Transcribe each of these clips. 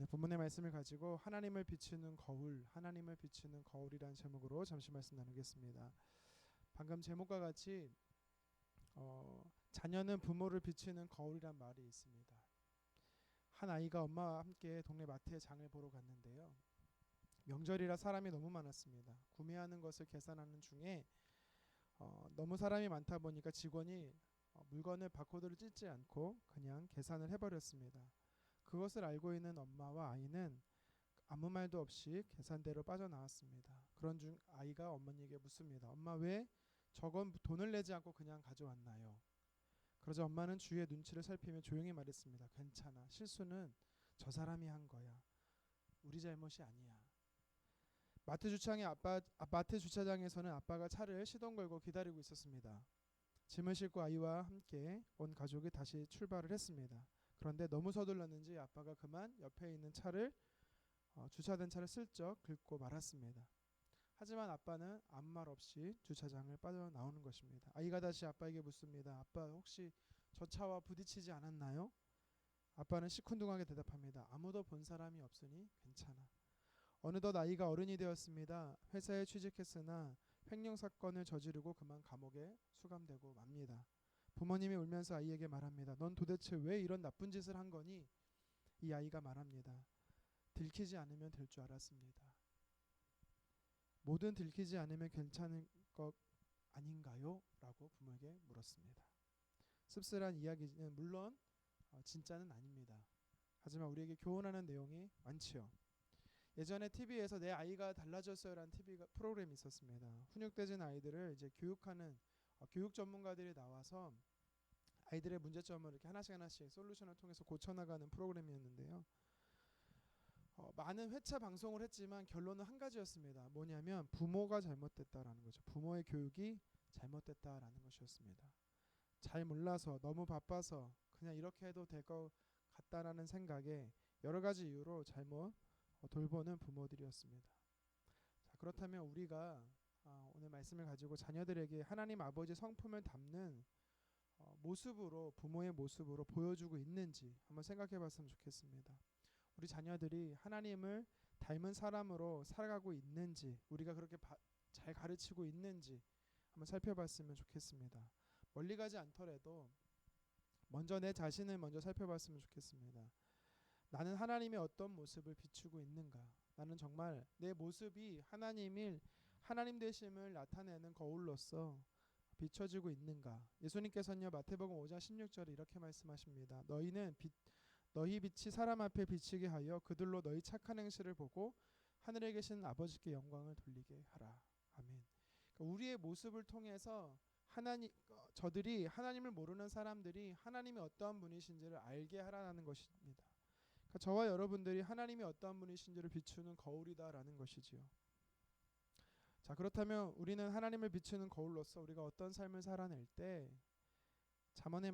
오늘 본문의 말씀을 가지고 하나님을 비추는 거울, 하나님을 비추는 거울이라는 제목으로 잠시 말씀 나누겠습니다. 방금 제목과 같이 자녀는 부모를 비추는 거울이란 말이 있습니다. 한 아이가 엄마와 함께 동네 마트에 장을 보러 갔는데요. 명절이라 사람이 너무 많았습니다. 구매하는 것을 계산하는 중에 너무 사람이 많다 보니까 직원이 물건을 바코드를 찍지 않고 그냥 계산을 해버렸습니다. 그것을 알고 있는 엄마와 아이는 아무 말도 없이 계산대로 빠져나왔습니다. 그런 중 아이가 어머니에게 묻습니다. 엄마, 왜 저건 돈을 내지 않고 그냥 가져왔나요? 그러자 엄마는 주위의 눈치를 살피며 조용히 말했습니다. 괜찮아. 실수는 저 사람이 한 거야. 우리 잘못이 아니야. 마트 주차장에서는 아빠가 차를 시동 걸고 기다리고 있었습니다. 짐을 싣고 아이와 함께 온 가족이 다시 출발을 했습니다. 그런데 너무 서둘렀는지 아빠가 그만 옆에 있는 주차된 차를 슬쩍 긁고 말았습니다. 하지만 아빠는 아무 말 없이 주차장을 빠져나오는 것입니다. 아이가 다시 아빠에게 묻습니다. 아빠, 혹시 저 차와 부딪히지 않았나요? 아빠는 시큰둥하게 대답합니다. 아무도 본 사람이 없으니 괜찮아. 어느덧 아이가 어른이 되었습니다. 회사에 취직했으나 횡령 사건을 저지르고 그만 감옥에 수감되고 맙니다. 부모님이 울면서 아이에게 말합니다. 넌 도대체 왜 이런 나쁜 짓을 한 거니? 이 아이가 말합니다. 들키지 않으면 될 줄 알았습니다. 뭐든 들키지 않으면 괜찮은 것 아닌가요? 라고 부모에게 물었습니다. 씁쓸한 이야기는 물론 진짜는 아닙니다. 하지만 우리에게 교훈하는 내용이 많지요. 예전에 TV에서 내 아이가 달라졌어요라는 TV 프로그램이 있었습니다. 훈육되진 아이들을 이제 교육하는 교육 전문가들이 나와서 아이들의 문제점을 이렇게 하나씩 솔루션을 통해서 고쳐나가는 프로그램이었는데요. 많은 회차 방송을 했지만 결론은 한 가지였습니다. 뭐냐면 부모가 잘못됐다라는 거죠. 부모의 교육이 잘못됐다라는 것이었습니다. 잘 몰라서 너무 바빠서 그냥 이렇게 해도 될 것 같다라는 생각에 여러 가지 이유로 잘못 돌보는 부모들이었습니다. 자, 그렇다면 우리가 오늘 말씀을 가지고 자녀들에게 하나님 아버지 성품을 담는 모습으로, 부모의 모습으로 보여주고 있는지 한번 생각해 봤으면 좋겠습니다. 우리 자녀들이 하나님을 닮은 사람으로 살아가고 있는지, 우리가 그렇게 잘 가르치고 있는지 한번 살펴봤으면 좋겠습니다. 멀리 가지 않더라도 먼저 내 자신을 먼저 살펴봤으면 좋겠습니다. 나는 하나님의 어떤 모습을 비추고 있는가? 나는 정말 내 모습이 하나님 되심을 나타내는 거울로서 비춰지고 있는가? 예수님께서는요, 마태복음 5장 16절에 이렇게 말씀하십니다. 너희 빛이 사람 앞에 비치게 하여 그들로 너희 착한 행실을 보고 하늘에 계신 아버지께 영광을 돌리게 하라. 아멘. 그러니까 우리의 모습을 통해서 저들이 하나님을 모르는 사람들이 하나님이 어떠한 분이신지를 알게 하라는 것입니다. 그러니까 저와 여러분들이 하나님이 어떠한 분이신지를 비추는 거울이다라는 것이지요. 자, 그렇다면 우리는 하나님을 비추는 거울로서 우리가 어떤 삶을 살아낼 때 잠언의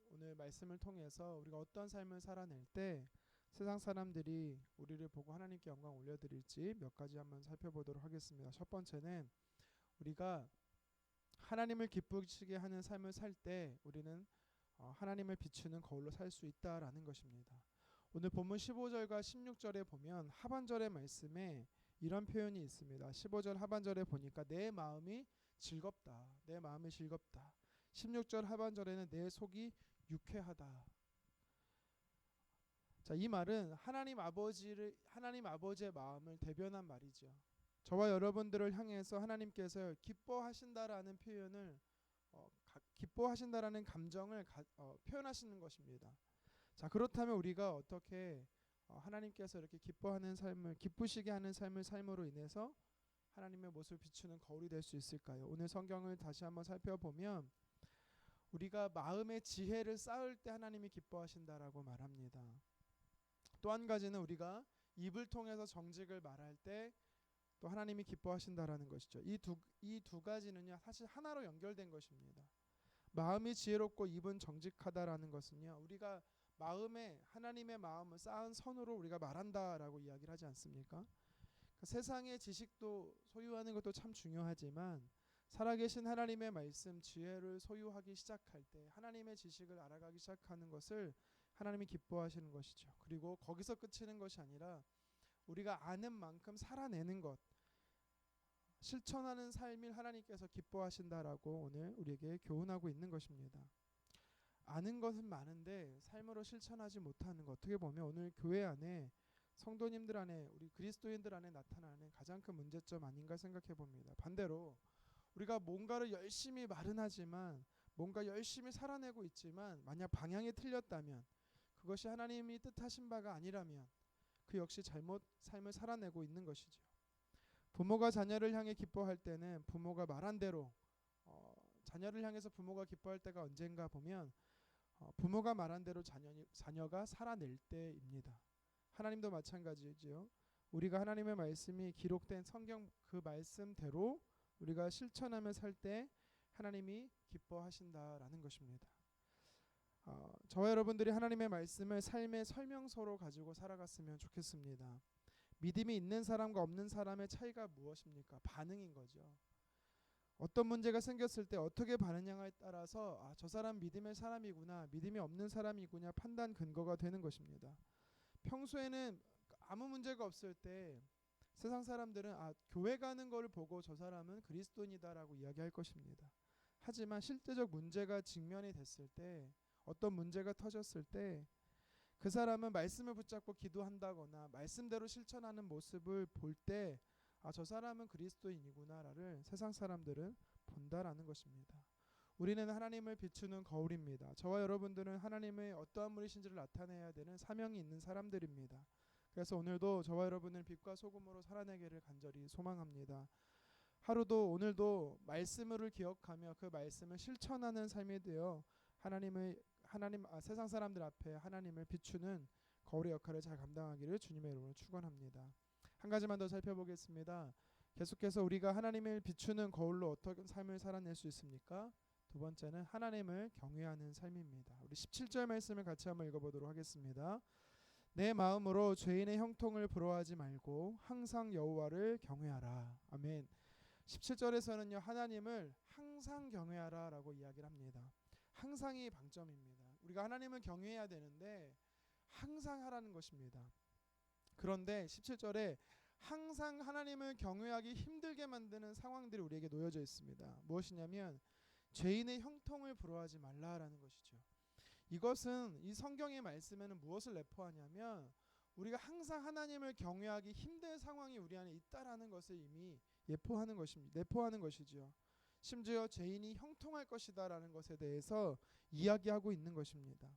오늘 말씀을 통해서 우리가 어떤 삶을 살아낼 때 세상 사람들이 우리를 보고 하나님께 영광 올려드릴지 몇 가지 한번 살펴보도록 하겠습니다. 첫 번째는 우리가 하나님을 기쁘시게 하는 삶을 살 때 우리는 하나님을 비추는 거울로 살 수 있다라는 것입니다. 오늘 본문 15절과 16절에 보면 하반절의 말씀에 이런 표현이 있습니다. 15절 하반절에 보니까 내 마음이 즐겁다. 내 마음이 즐겁다. 16절 하반절에는 내 속이 유쾌하다. 자, 이 말은 하나님 아버지의 마음을 대변한 말이죠. 저와 여러분들을 향해서 하나님께서 기뻐하신다라는 표현을 기뻐하신다라는 감정을 표현하시는 것입니다. 자, 그렇다면 우리가 어떻게 하나님께서 이렇게 기쁘시게 하는 삶으로 인해서 하나님의 모습을 비추는 거울이 될 수 있을까요? 오늘 성경을 다시 한번 살펴보면 우리가 마음의 지혜를 쌓을 때 하나님이 기뻐하신다라고 말합니다. 또 한 가지는 우리가 입을 통해서 정직을 말할 때 또 하나님이 기뻐하신다라는 것이죠. 이 두 가지는요, 사실 하나로 연결된 것입니다. 마음이 지혜롭고 입은 정직하다라는 것은요, 우리가 하나님의 마음을 쌓은 선으로 우리가 말한다라고 이야기를 하지 않습니까? 그러니까 세상의 지식도 소유하는 것도 참 중요하지만 살아계신 하나님의 말씀, 지혜를 소유하기 시작할 때, 하나님의 지식을 알아가기 시작하는 것을 하나님이 기뻐하시는 것이죠. 그리고 거기서 그치는 것이 아니라 우리가 아는 만큼 살아내는 것, 실천하는 삶을 하나님께서 기뻐하신다라고 오늘 우리에게 교훈하고 있는 것입니다. 아는 것은 많은데 삶으로 실천하지 못하는 것, 어떻게 보면 오늘 교회 안에 성도님들 안에 우리 그리스도인들 안에 나타나는 가장 큰 문제점 아닌가 생각해 봅니다. 반대로 우리가 뭔가를 열심히 말은 하지만 뭔가 열심히 살아내고 있지만 만약 방향이 틀렸다면 그것이 하나님이 뜻하신 바가 아니라면 그 역시 잘못 삶을 살아내고 있는 것이죠. 부모가 자녀를 향해 기뻐할 때는 부모가 말한 대로 자녀를 향해서 부모가 기뻐할 때가 언젠가 보면 부모가 말한 대로 자녀가 살아낼 때입니다. 하나님도 마찬가지지요. 우리가 하나님의 말씀이 기록된 성경 그 말씀대로 우리가 실천하며 살 때 하나님이 기뻐하신다라는 것입니다. 저와 여러분들이 하나님의 말씀을 삶의 설명서로 가지고 살아갔으면 좋겠습니다. 믿음이 있는 사람과 없는 사람의 차이가 무엇입니까? 반응인 거죠. 어떤 문제가 생겼을 때 어떻게 반응하냐에 따라서 저 사람 믿음의 사람이구나, 믿음이 없는 사람이구나 판단 근거가 되는 것입니다. 평소에는 아무 문제가 없을 때 세상 사람들은 교회 가는 걸 보고 저 사람은 그리스도인이다라고 이야기할 것입니다. 하지만 실제적 문제가 직면이 됐을 때, 어떤 문제가 터졌을 때 그 사람은 말씀을 붙잡고 기도한다거나 말씀대로 실천하는 모습을 볼 때 저 사람은 그리스도인이구나를 세상 사람들은 본다라는 것입니다. 우리는 하나님을 비추는 거울입니다. 저와 여러분들은 하나님의 어떠한 분이신지를 나타내야 되는 사명이 있는 사람들입니다. 그래서 오늘도 저와 여러분을 빛과 소금으로 살아내기를 간절히 소망합니다. 하루도 오늘도 말씀을 기억하며 그 말씀을 실천하는 삶이 되어 세상 사람들 앞에 하나님을 비추는 거울의 역할을 잘 감당하기를 주님의 이름으로 축원합니다. 한 가지만 더 살펴보겠습니다. 계속해서 우리가 하나님을 비추는 거울로 어떤 삶을 살아낼 수 있습니까? 두 번째는 하나님을 경외하는 삶입니다. 우리 17절 말씀을 같이 한번 읽어보도록 하겠습니다. 내 마음으로 죄인의 형통을 부러워하지 말고 항상 여호와를 경외하라. 아멘. 17절에서는요, 하나님을 항상 경외하라 라고 이야기를 합니다. 항상이 방점입니다. 우리가 하나님을 경외해야 되는데 항상 하라는 것입니다. 그런데 17절에 항상 하나님을 경외하기 힘들게 만드는 상황들이 우리에게 놓여져 있습니다. 무엇이냐면 죄인의 형통을 부러워하지 말라라는 것이죠. 이것은 이 성경의 말씀에는 무엇을 내포하냐면 우리가 항상 하나님을 경외하기 힘든 상황이 우리 안에 있다라는 것을 이미 내포하는 것이죠. 심지어 죄인이 형통할 것이다라는 것에 대해서 이야기하고 있는 것입니다.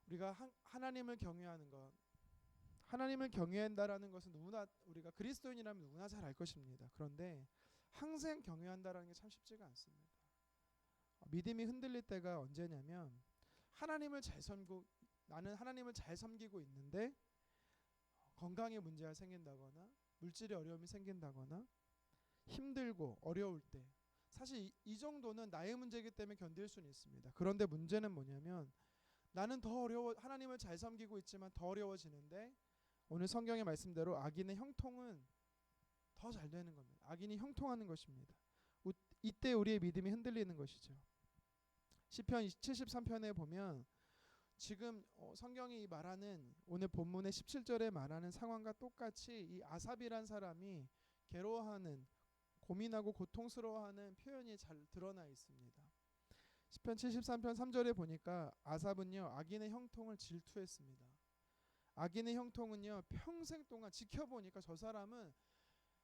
우리가 하나님을 경외하는 것, 하나님을 경외한다라는 것은 누구나 우리가 그리스도인이라면 누구나 잘 알 것입니다. 그런데 항상 경외한다라는 게 참 쉽지가 않습니다. 믿음이 흔들릴 때가 언제냐면 나는 하나님을 잘 섬기고 있는데 건강에 문제가 생긴다거나 물질의 어려움이 생긴다거나 힘들고 어려울 때, 사실 이 정도는 나의 문제이기 때문에 견딜 수는 있습니다. 그런데 문제는 뭐냐면 나는 하나님을 잘 섬기고 있지만 더 어려워지는데 오늘 성경의 말씀대로 악인의 형통은 더 잘 되는 겁니다. 악인이 형통하는 것입니다. 이때 우리의 믿음이 흔들리는 것이죠. 시편 73편에 보면 지금 성경이 말하는 오늘 본문의 17절에 말하는 상황과 똑같이 이 아삽이란 사람이 괴로워하는, 고민하고 고통스러워하는 표현이 잘 드러나 있습니다. 시편 73편 3절에 보니까 아삽은요, 악인의 형통을 질투했습니다. 악인의 형통은요, 평생 동안 지켜보니까 저 사람은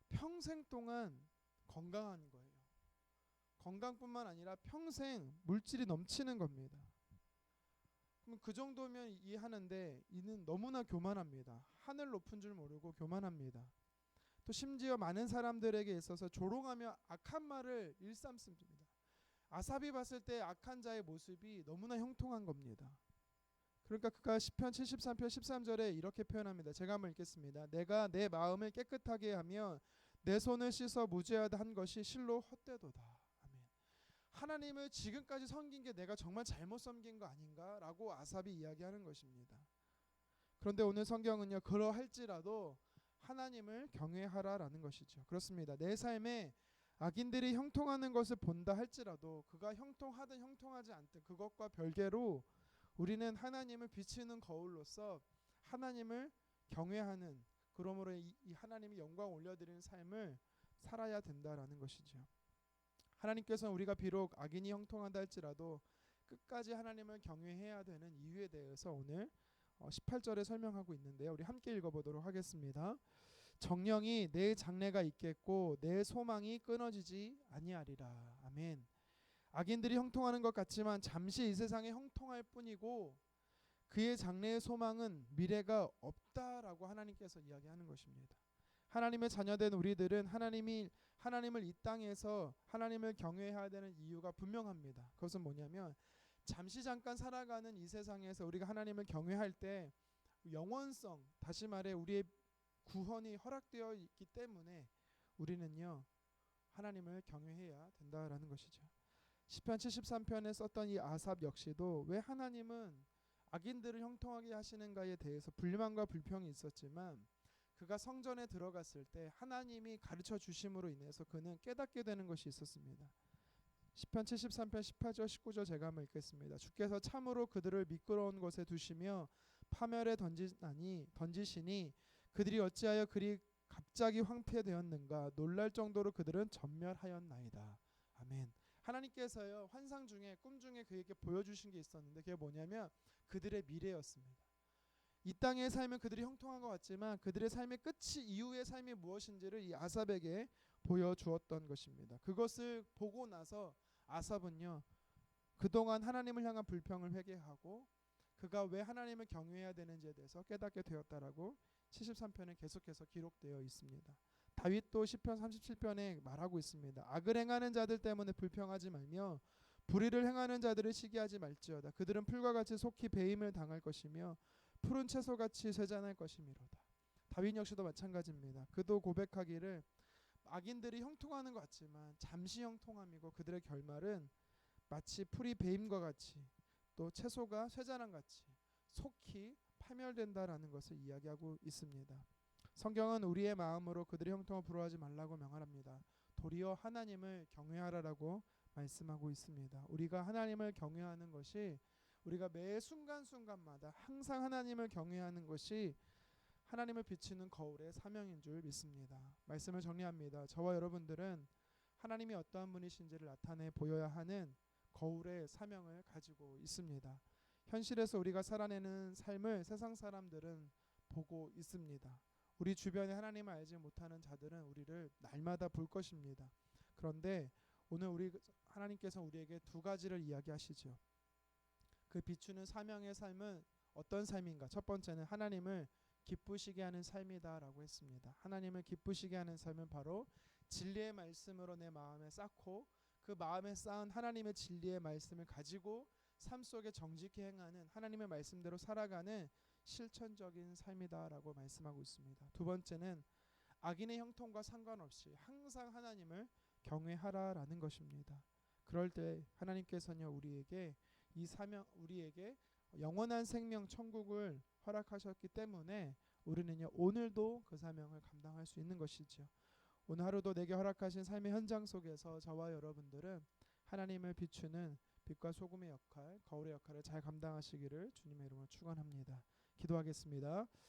평생 동안 건강한 거예요. 건강뿐만 아니라 평생 물질이 넘치는 겁니다. 그럼 그 정도면 이해하는데 이는 너무나 교만합니다. 하늘 높은 줄 모르고 교만합니다. 또 심지어 많은 사람들에게 있어서 조롱하며 악한 말을 일삼습니다. 아삽이 봤을 때 악한 자의 모습이 너무나 형통한 겁니다. 그러니까 그가 시편 73편 13절에 이렇게 표현합니다. 제가 한번 읽겠습니다. 내가 내 마음을 깨끗하게 하며 내 손을 씻어 무죄하다 한 것이 실로 헛되도다. 아멘. 하나님을 지금까지 섬긴 게 내가 정말 잘못 섬긴 거 아닌가라고 아삽이 이야기하는 것입니다. 그런데 오늘 성경은요, 그러할지라도 하나님을 경외하라라는 것이죠. 그렇습니다. 내 삶에 악인들이 형통하는 것을 본다 할지라도 그가 형통하든 형통하지 않든 그것과 별개로 우리는 하나님을 비추는 거울로서 하나님을 경외하는, 그러므로 이 하나님의 영광 올려드리는 삶을 살아야 된다라는 것이죠. 하나님께서는 우리가 비록 악인이 형통한다 할지라도 끝까지 하나님을 경외해야 되는 이유에 대해서 오늘 18절에 설명하고 있는데요. 우리 함께 읽어보도록 하겠습니다. 정령이 내 장래가 있겠고 내 소망이 끊어지지 아니하리라. 아멘. 악인들이 형통하는 것 같지만 잠시 이 세상에 형통할 뿐이고 그의 장래의 소망은 미래가 없다라고 하나님께서 이야기하는 것입니다. 하나님의 자녀된 우리들은 하나님을 이 땅에서 하나님을 경외해야 되는 이유가 분명합니다. 그것은 뭐냐면 잠시 잠깐 살아가는 이 세상에서 우리가 하나님을 경외할 때 영원성, 다시 말해 우리의 구원이 허락되어 있기 때문에 우리는요 하나님을 경외해야 된다라는 것이죠. 시편 73편에 썼던 이 아삽 역시도 왜 하나님은 악인들을 형통하게 하시는가에 대해서 불만과 불평이 있었지만 그가 성전에 들어갔을 때 하나님이 가르쳐 주심으로 인해서 그는 깨닫게 되는 것이 있었습니다. 시편 73편 18절 19절 제가 한번 읽겠습니다. 주께서 참으로 그들을 미끄러운 곳에 두시며 파멸에 던지시니 그들이 어찌하여 그리 갑자기 황폐되었는가. 놀랄 정도로 그들은 전멸하였나이다. 아멘. 하나님께서요 환상 중에 꿈 중에 그에게 보여주신 게 있었는데 그게 뭐냐면 그들의 미래였습니다. 이 땅의 삶은 그들이 형통한 것 같지만 그들의 삶의 끝이 이후의 삶이 무엇인지를 이 아삽에게 보여주었던 것입니다. 그것을 보고 나서 아삽은요 그동안 하나님을 향한 불평을 회개하고 그가 왜 하나님을 경외해야 되는지에 대해서 깨닫게 되었다라고 73편에 계속해서 기록되어 있습니다. 다윗도 시편 37편에 말하고 있습니다. 악을 행하는 자들 때문에 불평하지 말며 불의를 행하는 자들을 시기하지 말지어다. 그들은 풀과 같이 속히 배임을 당할 것이며 푸른 채소같이 쇠잔할 것이미로다. 다윗 역시도 마찬가지입니다. 그도 고백하기를 악인들이 형통하는 것 같지만 잠시 형통함이고 그들의 결말은 마치 풀이 배임과 같이 또 채소가 쇠잔함 같이 속히 파멸된다라는 것을 이야기하고 있습니다. 성경은 우리의 마음으로 그들의 형통을 부러워하지 말라고 명하랍니다. 도리어 하나님을 경외하라라고 말씀하고 있습니다. 우리가 하나님을 경외하는 것이 우리가 매 순간순간마다 항상 하나님을 경외하는 것이 하나님을 비추는 거울의 사명인 줄 믿습니다. 말씀을 정리합니다. 저와 여러분들은 하나님이 어떠한 분이신지를 나타내 보여야 하는 거울의 사명을 가지고 있습니다. 현실에서 우리가 살아내는 삶을 세상 사람들은 보고 있습니다. 우리 주변에 하나님을 알지 못하는 자들은 우리를 날마다 볼 것입니다. 그런데 오늘 하나님께서 우리에게 두 가지를 이야기하시죠. 그 비추는 사명의 삶은 어떤 삶인가? 첫 번째는 하나님을 기쁘시게 하는 삶이다라고 했습니다. 하나님을 기쁘시게 하는 삶은 바로 진리의 말씀으로 내 마음에 쌓고 그 마음에 쌓은 하나님의 진리의 말씀을 가지고 삶 속에 정직히 행하는 하나님의 말씀대로 살아가는 실천적인 삶이다라고 말씀하고 있습니다. 두 번째는 악인의 형통과 상관없이 항상 하나님을 경외하라라는 것입니다. 그럴 때 하나님께서는 우리에게 우리에게 영원한 생명 천국을 허락하셨기 때문에 우리는요 오늘도 그 사명을 감당할 수 있는 것이죠. 오늘 하루도 내게 허락하신 삶의 현장 속에서 저와 여러분들은 하나님을 비추는 빛과 소금의 역할, 거울의 역할을 잘 감당하시기를 주님의 이름으로 축원합니다. 기도하겠습니다.